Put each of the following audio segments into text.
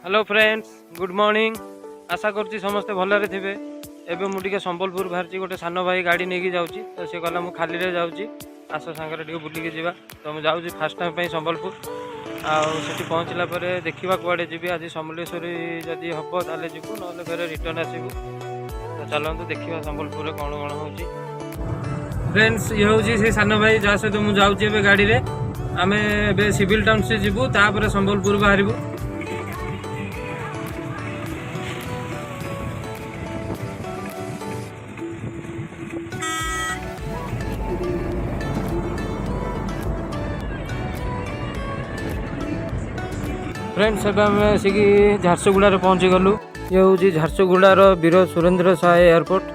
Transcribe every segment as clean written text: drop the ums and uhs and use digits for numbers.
Hello friends, good morning. आशा करছি ସମସ୍ତେ ଭଲରେ ଥିବେ। ଏବେ ମୁଁ ଟିକେ ସମ୍ବଲପୁର ବାହାରିଛି, ଗୋଟେ ସାନ ଭାଇ ଗାଡ଼ି ନେଇକି ଯାଉଛି। ତ ସେ କହିଲା ମୁଁ ଖାଲିରେ ଯାଉଛି, ଆସ ସାଙ୍ଗରେ ଟିକେ ବୁଲିକି ଯିବା। ତ ମୁଁ ଯାଉଛି ଫାର୍ଷ୍ଟ ଟାଇମ୍ ପାଇଁ ସମ୍ବଲପୁର। ଆଉ ସେଠି ପହଞ୍ଚିଲା ପରେ ଦେଖିବା କୁଆଡ଼େ ଯିବି। ଆଜି ସମଲେଶ୍ୱରୀ ଯଦି ହେବ ତାହେଲେ ଯିବୁ, ନହେଲେ ଫେରେ ରିଟର୍ନ ଆସିବୁ। ତ ଚାଲନ୍ତୁ ଦେଖିବା ସମ୍ବଲପୁରରେ କ'ଣ କ'ଣ ହେଉଛି। ଫ୍ରେଣ୍ଡସ୍, ଇଏ ହେଉଛି ସେ ସାନ ଭାଇ ଯାହା ସହିତ ମୁଁ ଯାଉଛି ଏବେ ଗାଡ଼ିରେ। ଆମେ ଏବେ ସିଭିଲ୍ ଟାଉନସିପ୍ ଯିବୁ, ତାପରେ ସମ୍ବଲପୁର ବାହାରିବୁ। फ्रेंड्स, ଏବେ ଆମେ ଆସିକି ଝାରସୁଗୁଡ଼ାରେ ପହଞ୍ଚିଗଲୁ। ଇଏ ହେଉଛି ଝାରସୁଗୁଡ଼ାର ବୀର ସୁରେନ୍ଦ୍ର ସାଏ ଏୟାରପୋର୍ଟ।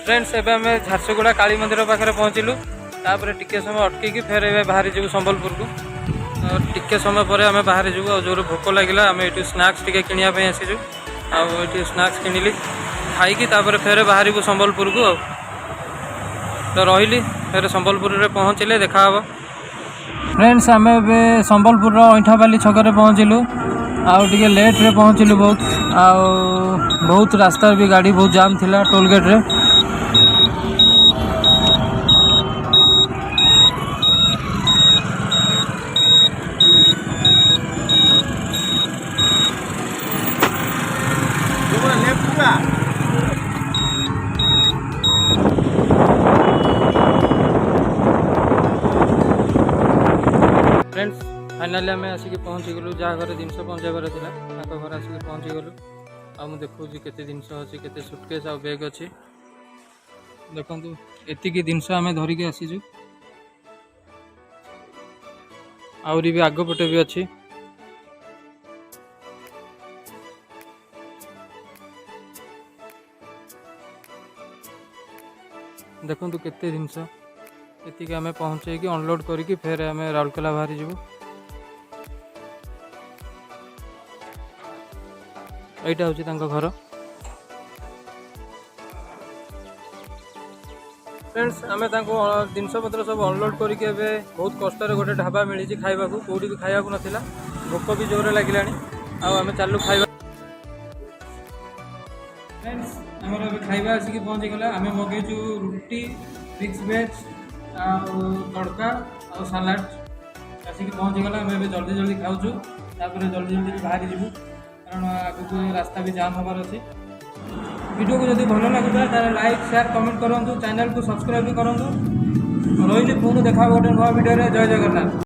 फ्रेंड्स, ଏବେ ଆମେ ଝାରସୁଗୁଡ଼ା କାଳୀ ମନ୍ଦିର ପାଖରେ ପହଞ୍ଚିଲୁ। ତାପରେ ଟିକେ ସମୟ ଅଟକିକି ଫେର ଏବେ ବାହାରି ଯିବୁ ସମ୍ବଲପୁରକୁ। ଟିକେ ସମୟ ପରେ ଆମେ ବାହାରି ଯିବୁ। ଆଉ ଜୋର ଭୋକ ଲାଗିଲା, ଆମେ ଏଠି ସ୍ନାକ୍ସ ଟିକେ କିଣିବା ପାଇଁ ଆସିଛୁ। ଆଉ ଏଠି ସ୍ନାକ୍ସ କିଣିଲି, ଖାଇକି ତାପରେ ଫେର ବାହାରିବୁ ସମ୍ବଲପୁରକୁ। ଆଉ ତ ରହିଲି, ଫେର ସମ୍ବଲପୁରରେ ପହଞ୍ଚିଲେ ଦେଖାହେବ। फ्रेंड्स, आम ए संबलपुर अईठाबाली छक पहुँचलु। आउ टे लेट्रे पहुँचलु बहुत रास्ता भी गाड़ी बहुत जाम थिला टोल गेट रे। फ्रेंड्स, फाइनाली आम आसिक पहुँची गलु। जहाँ घर जिनस पहुँचाबार था घर आसिक पहुँची गलु। आ देखु केते जिनस अच्छी, केते सुटकेस आ बैग अच्छी। देखु एतिकी जिनस आम धरिकी आसीचु। आहरी भी आगपटे भी अच्छी। देखु केते जिनस एतिकी आम पहुँचे अनलोड करके फेर आम राउरकेला बाहरी जीवु। एटा होची तांको घर। फ्रेंड्स, आम जिनस पत्र सब अनलोड करके बहुत कष्ट गोटे ढाबा मिली खाइबा को, कौटी भी खाइबा नाला। भोक भी जोर लगे आम चालू खाइबा। फ्रेंड्स, आमर खाइबा आसिक पहुँची गला। आम मगेचु रुटी, मिक्स वेज, तड़का और सलाड आसिक पहुँची गला। आम जल्दी जल्दी खाऊँ, तापर जल्दी जल्दी बाहरी जीवु, कारण आगू रास्ता भी जाम हबार अच्छी। वीडियो को जब भल लगे तो लाइक शेयर कमेंट करूँ, चैनल को सब्सक्राइब भी करूँ। रही पुणी देखा गोटे नुआ वीडियो। जय जगन्नाथ।